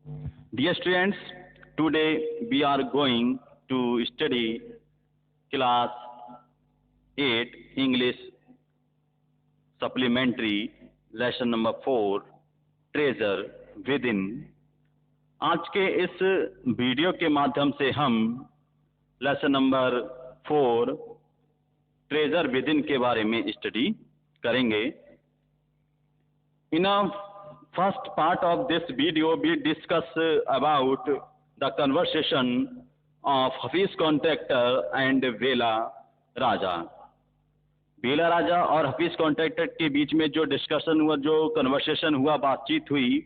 Dear students, today we are going to study class 8 English supplementary lesson number 4 treasure within। आज के इस video के माध्यम से हम लेसन नंबर 4 ट्रेजर विदिन के बारे में स्टडी करेंगे। In a first part of this video, we discuss about the conversation of Hafiz Contractor and Vela Raja। बेला राजा और हफीज कॉन्ट्रैक्टर के बीच में जो डिस्कशन हुआ, जो कन्वर्सेशन हुआ, बातचीत हुई,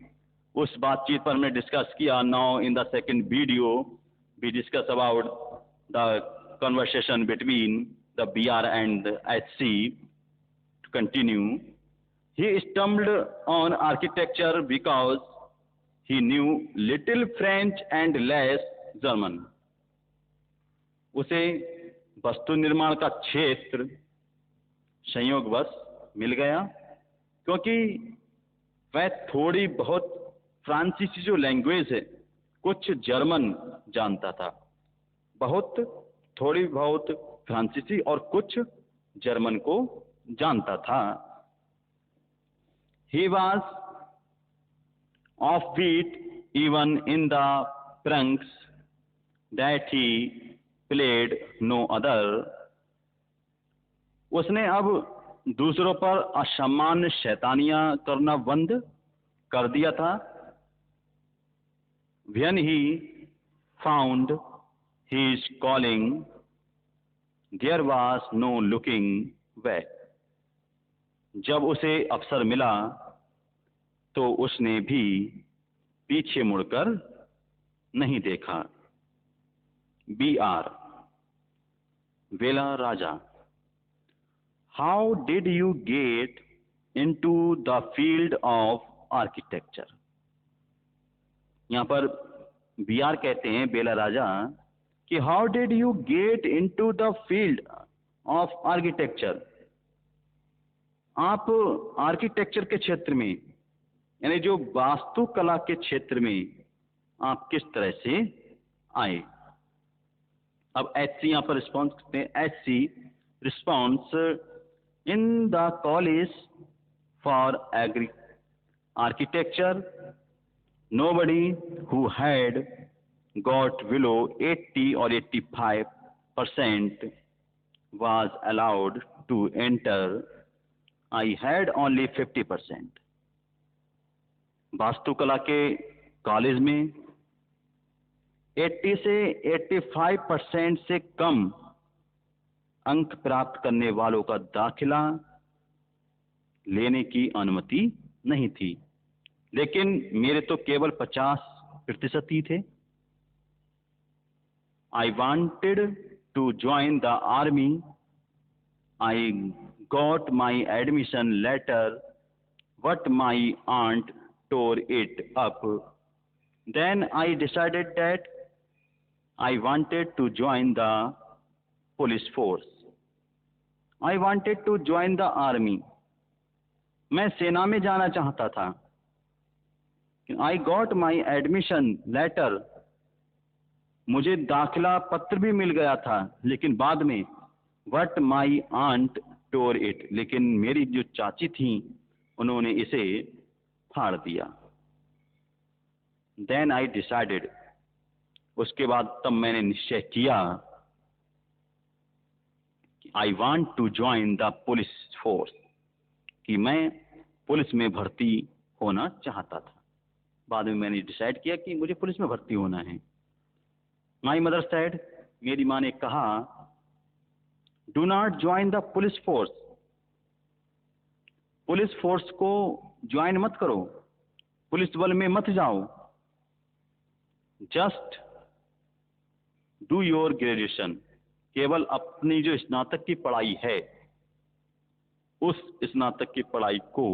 उस बातचीत पर हमने डिस्कस किया। Now in the second video we discuss about the conversation between the BR and HC. To continue, he stumbled on architecture because he knew little French and less German। उसे वस्तु निर्माण का क्षेत्र संयोगवश मिल गया क्योंकि वह थोड़ी बहुत फ्रांसीसी जो लैंग्वेज है, कुछ जर्मन जानता था। थोड़ी बहुत फ्रांसीसी और कुछ जर्मन को जानता था। He was offbeat even in the pranks that he played no other। उसने अब दूसरों पर असामान्य शैतानियां करना बंद कर दिया था। When he found his calling, there was no looking back। जब उसे अवसर मिला तो उसने भी पीछे मुड़कर नहीं देखा। B R Vela Raja. How did you get into the field of architecture. यहाँ पर बी आर कहते हैं बेला राजा कि how did you get into the field of architecture. आप आर्किटेक्चर के क्षेत्र में, यानी जो वास्तुकला के क्षेत्र में आप किस तरह से आए। अब एचसी यहाँ पर रिस्पॉन्स करते हैं। HC response, in the college for agri architecture nobody who had got below 80 or 85% was allowed to enter। I had only 50%। वास्तुकला के कॉलेज में 80 से 85% से कम अंक प्राप्त करने वालों का दाखिला लेने की अनुमति नहीं थी, लेकिन मेरे तो केवल 50% ही थे। I wanted to join the army। I got my admission letter, but my aunt tore it up। Then I decided that I wanted to join the police force। I wanted to join the army। मैं सेना में जाना चाहता था। I got my admission letter। मुझे दाखिला पत्र भी मिल गया था, लेकिन बाद में But my aunt tore it। लेकिन मेरी जो चाची थी उन्होंने इसे फाड़ दिया। Then I decided। उसके बाद तब मैंने निश्चय किया कि I want to join the police force, कि मैं पुलिस में भर्ती होना चाहता था। बाद में मैंने डिसाइड किया कि मुझे पुलिस में भर्ती होना है। My mother said। मेरी माँ ने कहा Do not join the police force। Police force को ज्वाइन मत करो, पुलिस बल में मत जाओ। Just do your graduation. केवल अपनी जो स्नातक की पढ़ाई है, उस स्नातक की पढ़ाई को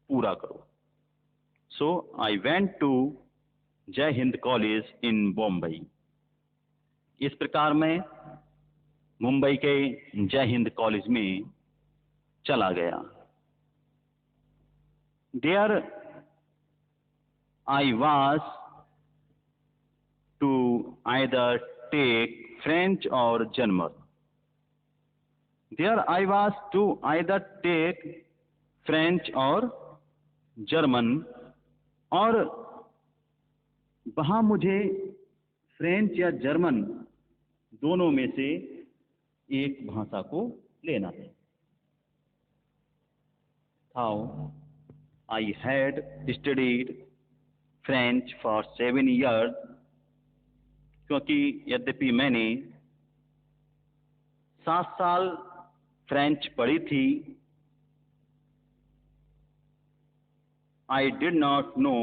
पूरा करो। सो I went to Jai Hind college in Bommai. इस प्रकार मैं मुंबई के जय हिंद कॉलेज में चला गया। There I was to either take French or German. There I was to either take French or German, और वहाँ मुझे फ्रेंच या जर्मन दोनों में से एक भाषा को लेना था. How I had studied French for 7 years, क्योंकि यद्यपि मैंने 7 साल फ्रेंच पढ़ी थी, I did not know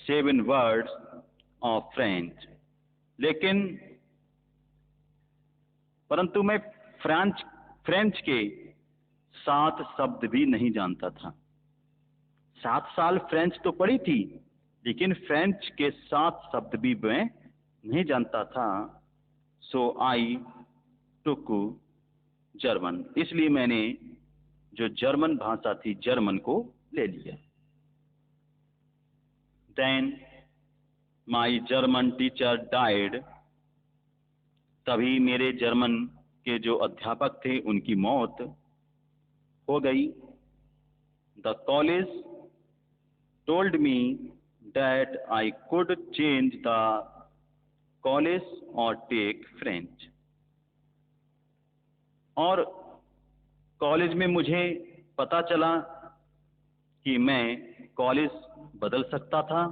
7 words of French. लेकिन परंतु मैं फ्रेंच के 7 शब्द भी नहीं जानता था. 7 साल फ्रेंच तो पढ़ी थी, लेकिन फ्रेंच के 7 शब्द भी मैं नहीं जानता था. सो आई टुक जर्मन. इसलिए मैंने जो जर्मन भाषा थी जर्मन को ले लिया. देन माई जर्मन टीचर डाइड. तभी मेरे जर्मन के जो अध्यापक थे उनकी मौत हो गई. The college told me that I could change the college और टेक फ्रेंच. और कॉलेज में मुझे पता चला कि मैं कॉलेज बदल सकता था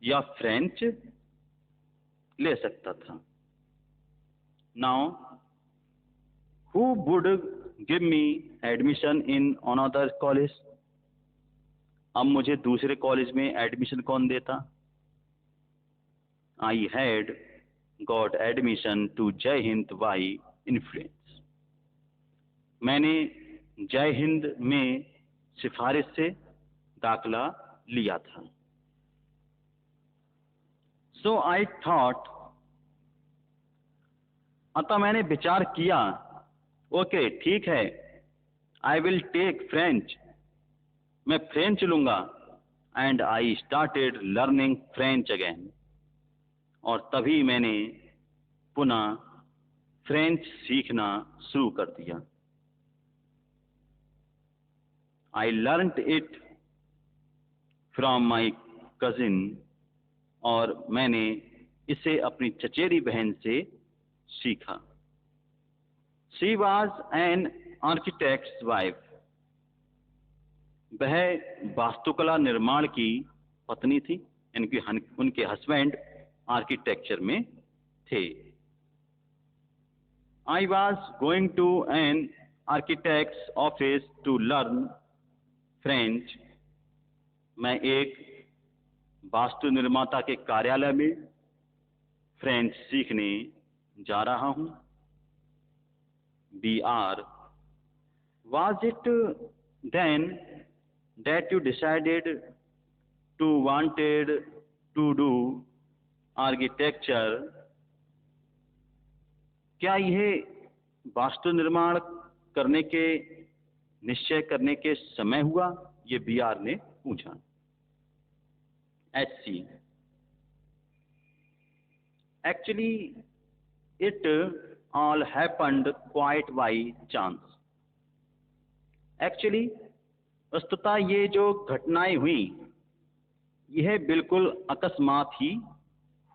या फ्रेंच ले सकता था. Now who would give me admission in another college? अब मुझे दूसरे कॉलेज में एडमिशन कौन देता? I had got admission to Jai Hind by influence. मैंने जय हिंद में सिफारिश से दाखिला लिया था. सो आई थॉट. अतः मैंने विचार किया, ओके ठीक है, आई विल टेक फ्रेंच. मैं फ्रेंच लूंगा. And I started learning French again. और तभी मैंने पुनः फ्रेंच सीखना शुरू कर दिया. I learned it from my cousin. और मैंने इसे अपनी चचेरी बहन से सीखा. She was an architects wife. वह वास्तुकला निर्माण की पत्नी थी, यानी उनके हस्बैंड आर्किटेक्चर में थे. I was going to an architect's office to learn French. मैं एक वास्तु निर्माता के कार्यालय में फ्रेंच सीखने जा रहा हूं. B R. Was it then that you decided to wanted to do architecture? क्या यह वास्तु निर्माण करने के निश्चय करने के समय हुआ? ये बी आर ने पूछा. H C. Actually it all happened quite by chance. Actually वस्तुतः ये जो घटनाएं हुई यह बिल्कुल अकस्मात ही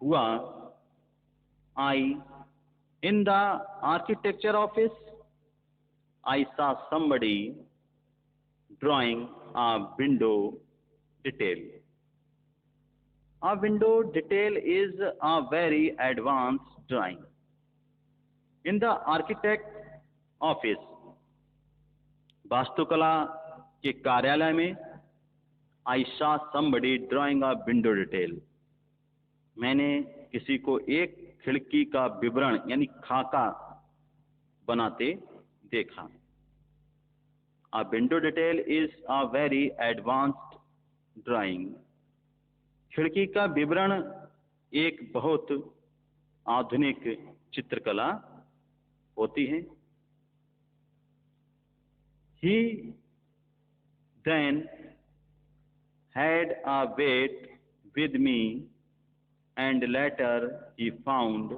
हुआ. I in the architecture office I saw somebody drawing a window detail. A window detail is a very advanced drawing. In the architect office, वास्तुकला के कार्यालय में I saw somebody drawing a window detail. मैंने किसी को एक खिड़की का विवरण यानी खाका बनाते देखा. A window detail is a very advanced drawing. खिड़की का विवरण एक बहुत आधुनिक चित्रकला होती है. He then had a wait with me and later he found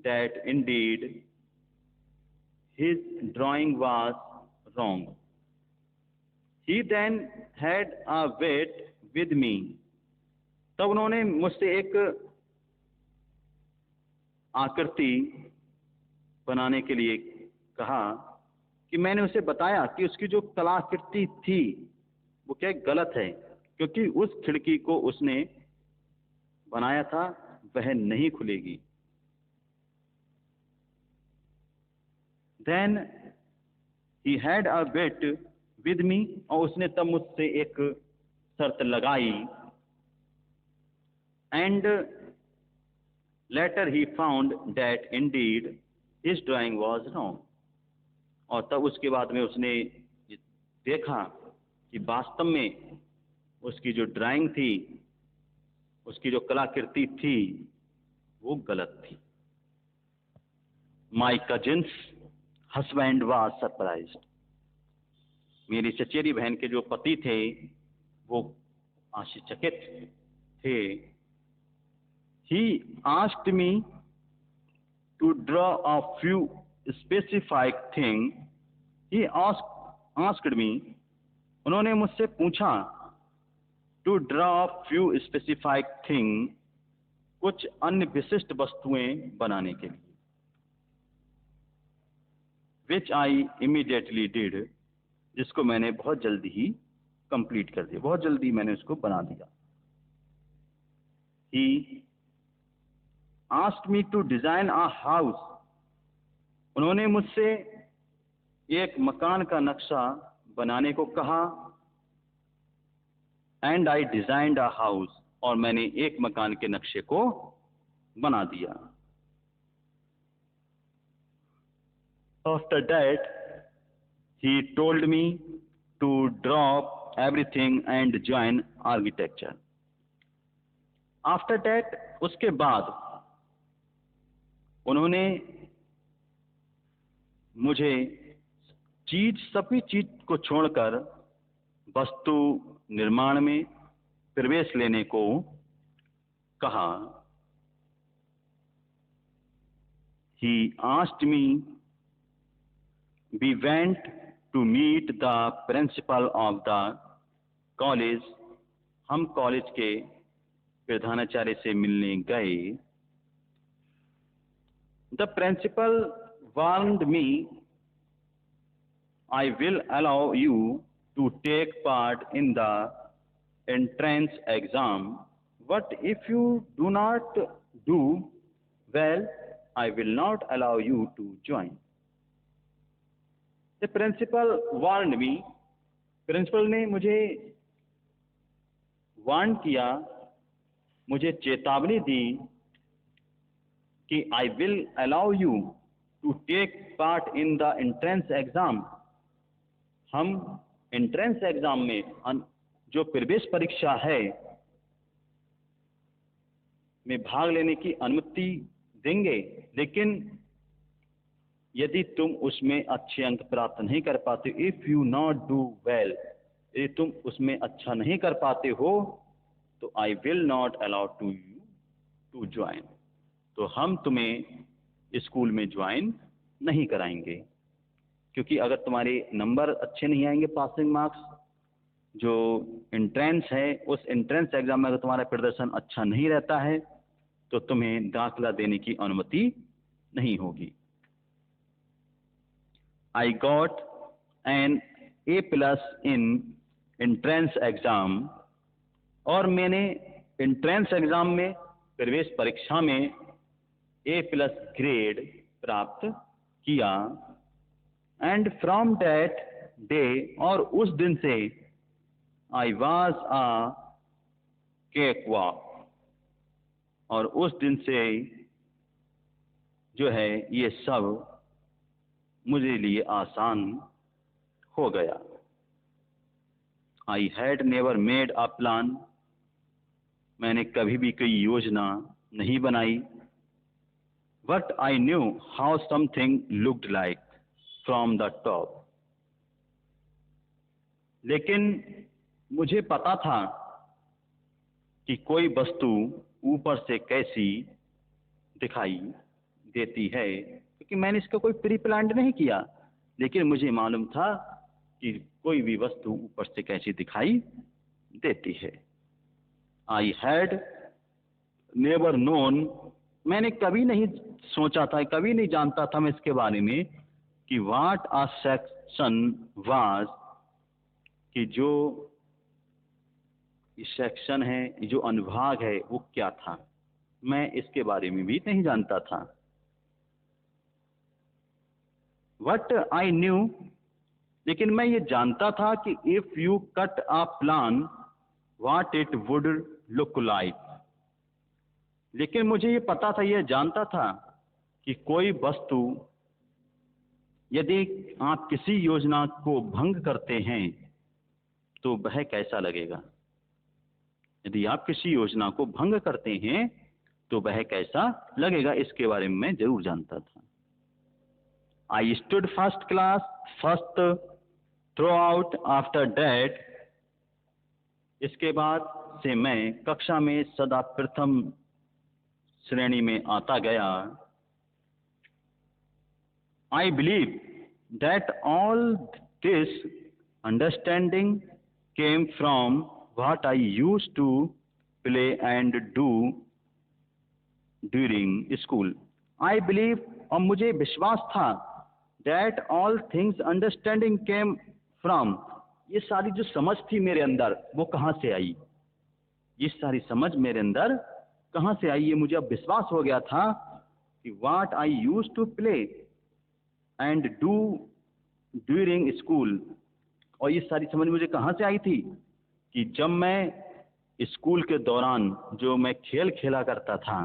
that indeed his drawing was wrong. He then had a wait with me. तब उन्होंने मुझसे एक आकृति बनाने के लिए कहा कि मैंने उसे बताया कि उसकी जो कलाकृति थी वो क्या गलत है, क्योंकि उस खिड़की को उसने बनाया था वह नहीं खुलेगी. Then he had a bet with me, और उसने तब मुझसे एक शर्त लगाई. And later he found that indeed his drawing was wrong. और तब उसके बाद में उसने देखा कि वास्तव में उसकी जो ड्राइंग थी, उसकी जो कलाकृति थी वो गलत थी. My cousin's husband was surprised. मेरी चचेरी बहन के जो पति थे वो आश्चर्यचकित थे. He asked me to draw a few specific things. He asked me, उन्होंने मुझसे पूछा to draw a few specific things, कुछ अन्य विशिष्ट वस्तुएं बनाने के लिए. Which I immediately did, जिसको मैंने बहुत जल्दी ही कंप्लीट कर दिया, बहुत जल्दी मैंने उसको बना दिया. He asked me to design a house. उन्होंने मुझसे एक मकान का नक्शा बनाने को कहा. And I designed a house, और मैंने एक मकान के नक्शे को बना दिया. After that, he told me to drop everything and join architecture. After that, उसके बाद उन्होंने मुझे सभी चीज को छोड़कर वस्तु निर्माण में प्रवेश लेने को कहा. He asked me. We went to meet the principal of the college. हम कॉलेज के प्रधानाचार्य से मिलने गए. The principal warned me, I will allow you to take part in the entrance exam, but if you do not do well, I will not allow you to join. The principal warned me. Principal ने मुझे warn किया, मुझे चेतावनी दी कि I will allow you to take part in the entrance exam. हम entrance exam में जो प्रवेश परीक्षा है में भाग लेने की अनुमति देंगे, लेकिन यदि तुम उसमें अच्छे अंक प्राप्त नहीं कर पाते, if you not do well, यदि तुम उसमें अच्छा नहीं कर पाते हो, तो I will not allow to you to join, तो हम तुम्हें स्कूल में ज्वाइन नहीं कराएंगे. क्योंकि अगर तुम्हारे नंबर अच्छे नहीं आएंगे, पासिंग मार्क्स जो एंट्रेंस है, उस एंट्रेंस एग्जाम में अगर तुम्हारा प्रदर्शन अच्छा नहीं रहता है तो तुम्हें दाखिला देने की अनुमति नहीं होगी. I got an A+ in entrance exam, और मैंने एंट्रेंस एग्जाम में प्रवेश परीक्षा में A+ ग्रेड प्राप्त किया. एंड फ्रॉम दैट डे, और उस दिन से I was a cakewalk, और उस दिन से जो है ये सब मुझे लिए आसान हो गया. I had never made a plan, मैंने कभी भी कोई योजना नहीं बनाई. But I knew how something looked like from the top, लेकिन मुझे पता था कि कोई वस्तु ऊपर से कैसी दिखाई देती है, क्योंकि मैंने इसका कोई प्री प्लान्ड नहीं किया, लेकिन मुझे मालूम था कि कोई भी वस्तु ऊपर से कैसी दिखाई देती है। आई हैड नेवर नोन, मैंने कभी नहीं सोचा था, कभी नहीं जानता था मैं इसके बारे में कि व्हाट अ सेक्शन वाज, कि जो सेक्शन है, जो अनुभाग है, वो क्या था। मैं इसके बारे में भी नहीं जानता था। वट आई न्यू, लेकिन मैं ये जानता था कि if you cut a plan what it would look like, लेकिन मुझे ये पता था, ये जानता था कि कोई वस्तु, यदि आप किसी योजना को भंग करते हैं तो वह कैसा लगेगा। यदि आप किसी योजना को भंग करते हैं तो वह कैसा लगेगा, इसके बारे में मैं जरूर जानता था। I stood first class first through out after that, इसके बाद से मैं कक्षा में सदा प्रथम श्रेणी में आता गया। I believe that all this understanding came from what I used to play and do during school. I believe, और मुझे विश्वास था, that all things understanding came from, ये सारी जो समझ थी मेरे अंदर वो कहाँ से आई, ये सारी समझ मेरे अंदर कहाँ से आई, ये मुझे अब विश्वास हो गया था कि what I used to play and do during school, और ये सारी समझ मुझे कहाँ से आई थी कि जब मैं स्कूल के दौरान जो मैं खेल खेला करता था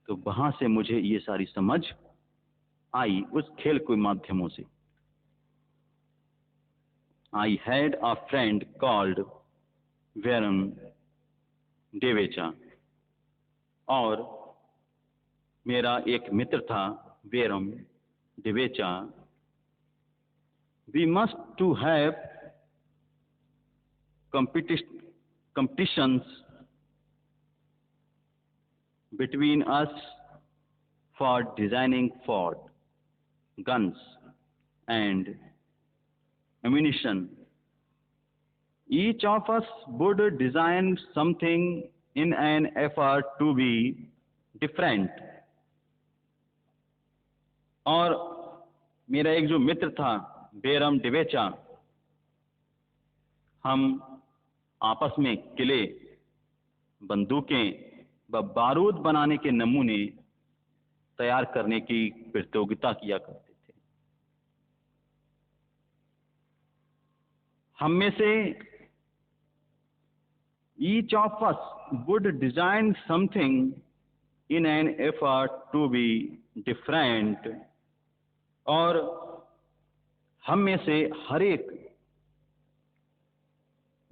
तो वहां से मुझे ये सारी समझ आई, उस खेल के माध्यमों से। I had a friend called Veram Devecha, और मेरा एक मित्र था Veram Devecha. We must to have competitions between us for designing fort, guns and ammunition. Each of us would design something in an effort to be different. और मेरा एक जो मित्र था बेरम डिवेचा, हम आपस में किले, बंदूकें व बारूद बनाने के नमूने तैयार करने की प्रतियोगिता किया करते थे। हम में से each of us would design something in an effort to be different, और हम में से हर एक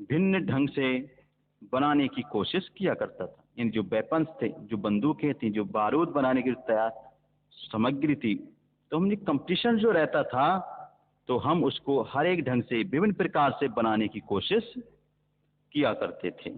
भिन्न ढंग से बनाने की कोशिश किया करता था। इन जो वेपन्स थे, जो बंदूकें थी, जो बारूद बनाने की तैयार सामग्री थी, तो हमने कंपटीशन जो रहता था तो हम उसको हर एक ढंग से विभिन्न प्रकार से बनाने की कोशिश किया करते थे।